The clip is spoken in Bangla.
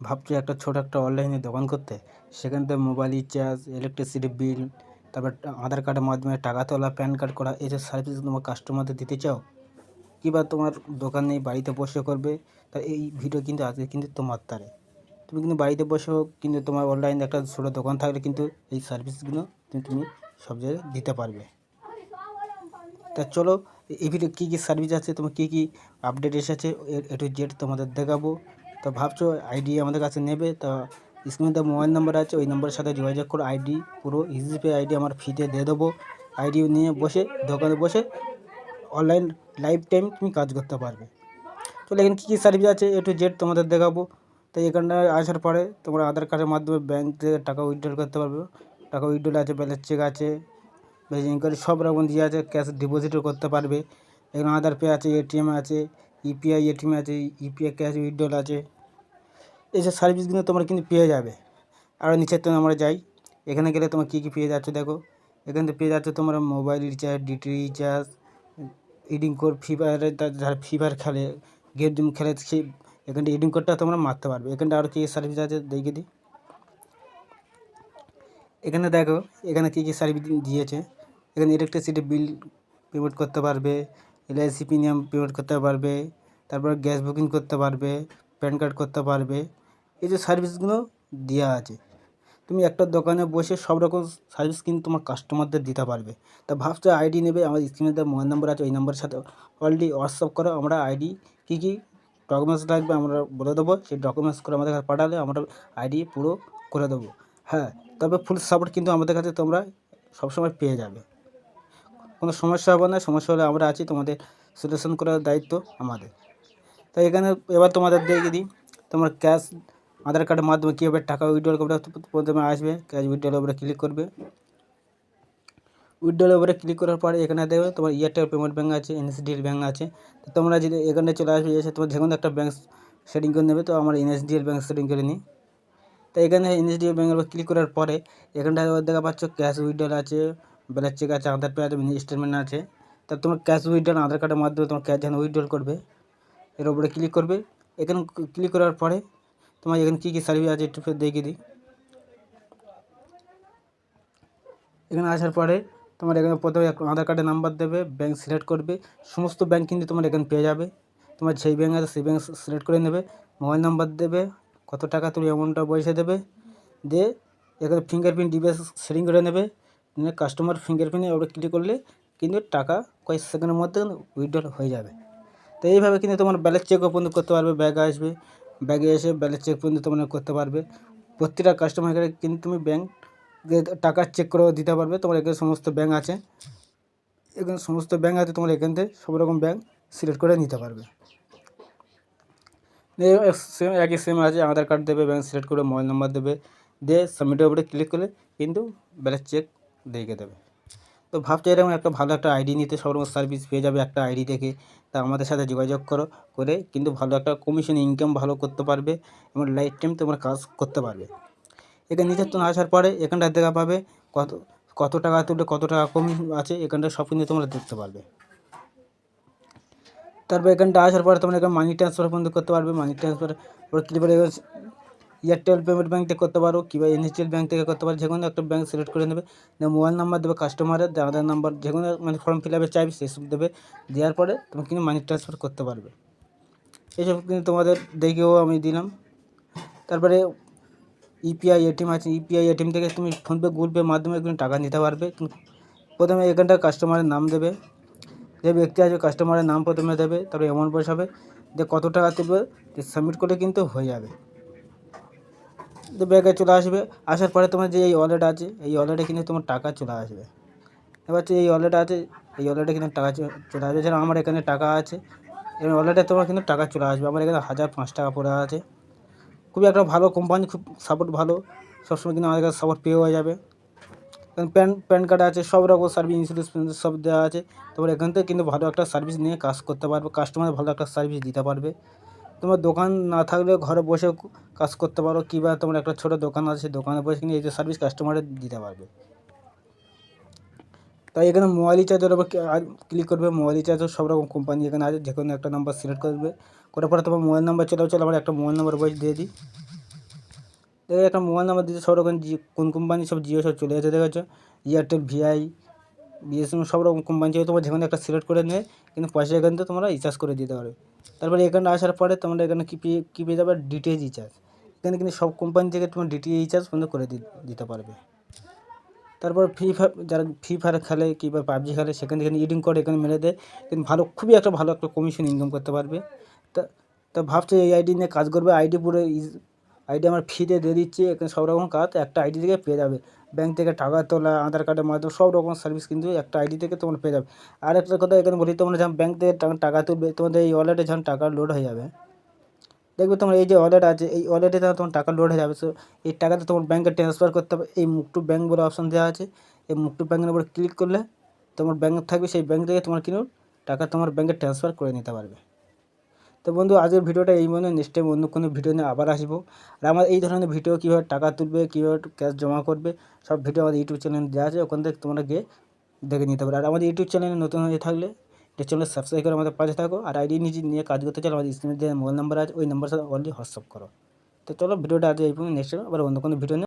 ভাবছো একটা ছোট একটা অনলাইনে দোকান করতে, সেখান থেকে মোবাইল রিচার্জ, ইলেকট্রিসিটি বিল, তারপর আধার কার্ডের মাধ্যমে টাকা তোলা, প্যান কার্ড করা, এই যে সার্ভিস তোমার কাস্টমারদের দিতে চাও, কিংবা তোমার দোকান নেই, বাড়িতে বসে করবে, তা এই ভিডিও কিন্তু আজকে কিন্তু তোমার তারে তুমি কিন্তু বাড়িতে বসেও কিন্তু তোমার অনলাইনে একটা ছোটো দোকান থাকলে কিন্তু এই সার্ভিসগুলো তুমি সব জায়গায় দিতে পারবে। তা চলো, এই ভিডিও কী কী সার্ভিস আছে, তোমার কী কী আপডেট এসেছে এ টু জেড তোমাদের দেখাবো। তো ভাবছো আইডি আমাদের কাছে নেবে, তা স্ক্রিনে মোবাইল নাম্বার আছে, ওই নাম্বারের সাথে যোগাযোগ করো। আইডি পুরো ইজিপে আইডি আমার ফ্রিতে দিয়ে দেবো। আইডি নিয়ে বসে দোকানে বসে অনলাইন লাইফ টাইম তুমি কাজ করতে পারবে। চলো এখানে কী কী সার্ভিস আছে এ টু জেড তোমাদের দেখাবো। তো এখানটা আসার পরে তোমরা আধার কার্ডের মাধ্যমে ব্যাঙ্ক থেকে টাকা উইথড্রল করতে পারবে। টাকা উইথড্রল আছে, ব্যালেন্স চেক আছে, বেজিং করে সব রকম দিয়ে আছে, ক্যাশ ডিপোজিটও করতে পারবে। এখানে আধার পে আছে, এটিএম আছে, ইউপিআই এটিএম আছে, ইউপিআই ক্যাশ উইথড্রল আছে। এইসব সার্ভিসগুলো তোমরা কিন্তু পেয়ে যাবে। আরও নিচের তো আমরা যাই, এখানে গেলে তোমার কী কী পেয়ে যাচ্ছে দেখো। এখান থেকে পেয়ে যাচ্ছে তোমরা mobile recharge, DT recharge, redeem code, Free ফায়ারে যারা ফ্রি ফায়ার খেলে, গেম খেলে, সেই এখানটা ইডিং কোডটা তোমরা মারতে পারবে। এখানটা আরও কী সার্ভিস আছে দেখে দিই। এখানে দেখো এখানে কী কী সার্ভিস দিয়েছে। এখানে ইলেকট্রিসিটি বিল পেমেন্ট করতে পারবে, এলআইসি প্রিমিয়াম পেমেন্ট করতে পারবে, তারপর গ্যাস বুকিং করতে পারবে, প্যান কার্ড করতে পারবে। এই যে সার্ভিসগুলো দেওয়া আছে, তুমি একটা দোকানে বসে সব রকম সার্ভিস কিন্তু তোমার কাস্টমারদের দিতে পারবে। তা ভাবছো আইডি নেবে, আমার স্ক্রিনে দেওয়া মোবাইল নাম্বার আছে, ওই নাম্বারের সাথে অলরেডি হোয়াটসঅ্যাপ করো। আমরা আইডি কী কী ডকুমেন্টস লাগবে আমরা বলে দেবো, সেই ডকুমেন্টস করে আমাদের কাছে পাঠালে আমরা আইডি পুরো করে দেবো। হ্যাঁ, তবে ফুল সাপোর্ট কিন্তু আমাদের কাছে তোমরা সবসময় পেয়ে যাবে। কোনো সমস্যা হবে না, সমস্যা হলে আমরা আছি, তোমাদের সলিউশন করার দায়িত্ব আমাদের। তাই এখানে এবার তোমাদের দেখে দিই, তোমরা ক্যাশ আধার কার্ডের মাধ্যমে কীভাবে টাকা উইথড্রল করবে। প্রথমে আসবে ক্যাশ উইথড্রল উপরে ক্লিক করবে। উইথড্রল উপরে ক্লিক করার পরে এখানে দেখবে তোমার এয়ারটেল পেমেন্ট ব্যাঙ্ক আছে, এনএসডিএল ব্যাঙ্ক আছে। তো তোমরা যদি এখানে চলে আসবে, এসে তোমার যে কোনো একটা ব্যাঙ্ক সেটিং করে নেবে। তো আমার এনএসডিএল ব্যাঙ্ক সেটিং করে নিই। তো এখানে এনএসডিএল ব্যাঙ্কের উপর ক্লিক করার পরে এখানটায় দেখা পাচ্ছ ক্যাশ উইথড্রল আছে, ব্যালেন্স চেক আছে, আধার পে আছে, মিনি স্টেটমেন্ট আছে। তা তোমার ক্যাশ উইথড্রল আধার কার্ডের মাধ্যমে তোমার ক্যাশ যখন উইথড্রল করবে, এর উপরে ক্লিক করবে। এখানে ক্লিক করার পরে তোমার এখানে কী কী সার্ভিস আছে একটু দেখিয়ে দিই। এখানে আসার পরে তোমার এখানে প্রথমে আধার কার্ডের নাম্বার দেবে, ব্যাঙ্ক সিলেক্ট করবে। সমস্ত ব্যাঙ্ক কিন্তু তোমার এখানে পেয়ে যাবে। তোমার যেই ব্যাঙ্ক আছে সেই ব্যাঙ্ক সিলেক্ট করে নেবে, মোবাইল নাম্বার দেবে, কত টাকা তুমি অ্যামাউন্টটা বসে দেবে, দিয়ে এখানে ফিঙ্গারপ্রিন্ট ডিভাইস সেটিং করে নেবে। কাস্টমার ফিঙ্গারপ্রিন্টে ওটা ক্লিক করলে কিন্তু টাকা কয়েক সেকেন্ডের মধ্যে উইথড্রল হয়ে যাবে। তো এইভাবে কিন্তু তোমার ব্যালেন্স চেকও পর্যন্ত করতে পারবে। ব্যাগে আসবে, ব্যাগে এসে ব্যালেন্স চেক পর্যন্ত তোমরা করতে পারবে। প্রতিটা কাস্টমারকে কিন্তু তুমি ব্যাঙ্ক টাকা চেক করেও দিতে পারবে। তোমার এখানে সমস্ত ব্যাঙ্ক আছে, এখানে সমস্ত ব্যাঙ্ক আছে, তোমার এখান থেকে সব রকম ব্যাঙ্ক সিলেক্ট করে নিতে পারবে। সেম একই সেম আছে, আধার কার্ড দেবে, ব্যাঙ্ক সিলেক্ট করে মোবাইল নাম্বার দেবে, দিয়ে সাবমিটের উপরে ক্লিক করলে কিন্তু ব্যালেন্স চেক দেখে দেবে। তো ভাবছো এরকম একটা ভালো একটা আইডি নিতে, সব রকম সার্ভিস পেয়ে যাবে একটা আইডি থেকে। তা আমাদের সাথে যোগাযোগ করে কিন্তু ভালো একটা কমিশন ইনকাম ভালো করতে পারবে এবং লাইফ টাইম তোমরা কাজ করতে পারবে। এখানে নিচের তো আসার পরে এখানটা দেখা পাবে কত কত টাকা তুললে কত টাকা কম আছে, এখানটা সব কিন্তু তোমরা দেখতে পারবে। তারপর এখানটা আসার পরে তোমরা এখানে মানি ট্রান্সফার পর্যন্ত করতে পারবে। মানি ট্রান্সফার পরে ক্লিক করে এয়ারটেল পেমেন্ট ব্যাঙ্ক থেকে করতে পারো, কিংবা এনএসডিএল ব্যাঙ্ক থেকে করতে পারো। যে কোনো একটা ব্যাঙ্ক সিলেক্ট করে নেবে, মোবাইল নাম্বার দেবে কাস্টমারের, আধার নাম্বার, যে কোনো মানে ফর্ম ফিল আপে চাইবে সেসব দেবে। দেওয়ার পরে তুমি কিন্তু মানি ট্রান্সফার করতে পারবে। এইসব কিন্তু তোমাদের দেখেও আমি দিলাম। তারপরে ইউপিআই এটিএম আছে, ইউপিআই এটিএম থেকে তুমি ফোনপে, গুগল পের মাধ্যমে কিন্তু টাকা নিতে পারবে। প্রথমে এখানটা কাস্টমারের নাম দেবে, যে ব্যক্তি আছে কাস্টমারের নাম প্রথমে দেবে, তারপরে অ্যামাউন্ট বসাবে, যে কত টাকা তুলবে, সাবমিট করলে কিন্তু হয়ে যাবে। তো ব্যাগে চলে আসবে। আসার পরে তোমার যে এই ওয়ালেট আছে, এই ওয়ালেটে কিন্তু তোমার টাকা চলে আসবে। এবার হচ্ছে এই ওয়ালেট আছে, এই ওয়ালেটে কিন্তু টাকা চলে আসবে। যেন আমার এখানে টাকা আছে, এই ওয়ালেটে তোমার কিন্তু টাকা চলে আসবে। আমার এখানে 1005 টাকা পড়ে আছে। খুবই একটা ভালো কোম্পানি, খুব সাপোর্ট ভালো, সবসময় কিন্তু আমাদের কাছে সাপোর্ট পেয়ে হয়ে যাবে। কারণ প্যান কার্ড আছে, সব রকম সার্ভিস, ইন্স্যুরেন্স সব দেওয়া আছে। তোমরা এখান থেকে কিন্তু ভালো একটা সার্ভিস নিয়ে কাজ করতে পারবে, কাস্টমারের ভালো একটা সার্ভিস দিতে পারবে। তোমার দোকান না থাকলেও ঘরে বসেও কাজ করতে পারো, কিংবা তোমার একটা ছোটো দোকান আছে, দোকানে বসে কিন্তু এই যে সার্ভিস কাস্টমারের দিতে পারবে। তাই এখানে মোবাইল রিচার্জের উপর ক্লিক করবে। মোবাইল রিচার্জের সব রকম কোম্পানি এখানে আছে, যে কোনো একটা নাম্বার সিলেক্ট করবে। করার পরে তোমার মোবাইল নাম্বার চলে আমার একটা মোবাইল নাম্বার বয়স দিয়ে দিই। দেখো একটা মোবাইল নাম্বার দিতে সব রকম কোন কোম্পানি সব জিও সব চলে যাচ্ছে দেখেছো, এয়ারটেল, ভিআই, বিএসএনএল সব রকম কোম্পানি থেকে তোমরা যেখানে একটা সিলেক্ট করে নিয়ে কিন্তু পয়সা এখান থেকে তোমরা রিচার্জ করে দিতে পারবে। তারপরে এখানে আসার পরে তোমরা এখানে কী পেয়ে যাবে, ডিটিএইচ রিচার্জ। এখানে কিন্তু সব কোম্পানি থেকে তোমার ডিটিএইচ রিচার্জ বন্ধ করে দিতে পারবে। তারপর ফ্রি ফায়ার, যারা ফ্রি ফায়ার খেলে কিংবা পাবজি খেলে সেখান থেকে ইডিং করে এখানে মেরে দেয়, কিন্তু খুবই একটা ভালো একটা কমিশন ইনকাম করতে পারবে। তা তা ভাবছে এই আইডি নিয়ে কাজ করবে, আইডি আমার ফ্রিতে দিয়ে দিচ্ছে, এখানে সব রকম কাজ একটা আইডি থেকে পেয়ে যাবে। ব্যাংক থেকে টাকা তোলা, আধার কার্ডের মাধ্যমে সব রকম সার্ভিস কিন্তু একটা আইডি থেকে তোমরা পেয়ে যাবে। আর একটা কথা এখানে বলি, তোমরা যখন ব্যাংক থেকে টাকা তুলবে, তোমাদের এই ওয়ালেটে যখন টাকা লোড হয়ে যাবে, দেখবে তোমার এই যে ওয়ালেট আছে, এই ওয়ালেটে তোমার টাকা লোড হয়ে যাবে। সো এই টাকাটা তোমার ব্যাংকে ট্রান্সফার করতে হবে। এই মুভ টু ব্যাংক বলে অপশন দেওয়া আছে, এই মুভ টু ব্যাংকের উপর ক্লিক করলে তোমার ব্যাংক থাকবে, সেই ব্যাংক থেকে তোমার কিন্তু টাকা তোমার ব্যাংকে ট্রান্সফার করে নিতে পারবে। তো বন্ধু, আজকের ভিডিওটা এই মনে, নেক্সট টাইম অন্য কোনো ভিডিও নিয়ে আবার আসবো। আর আমার এই ধরনের ভিডিও কীভাবে টাকা তুলবে, কীভাবে ক্যাশ জমা করবে, সব ভিডিও আমাদের ইউটিউব চ্যানেলে দেওয়া আছে, ওখান থেকে তোমরা গিয়ে দেখে নিতে পারো। আর আমাদের ইউটিউব চ্যানেলে নতুন হয়ে থাকলে এটা চ্যানেল সাবস্ক্রাইব করে আমাদের পাশে থাকো। আর আইডি নিয়ে কাজ করতে চাইলে আমাদের স্ক্রিনে যে মোবাইল নাম্বার আছে ওই নাম্বার সাথে অনলি হোয়াটসঅ্যাপ করো। তো চলো, ভিডিওটা আজ এই পর্যন্ত, নেক্সট আবার অন্য কোনো ভিডিও নিয়ে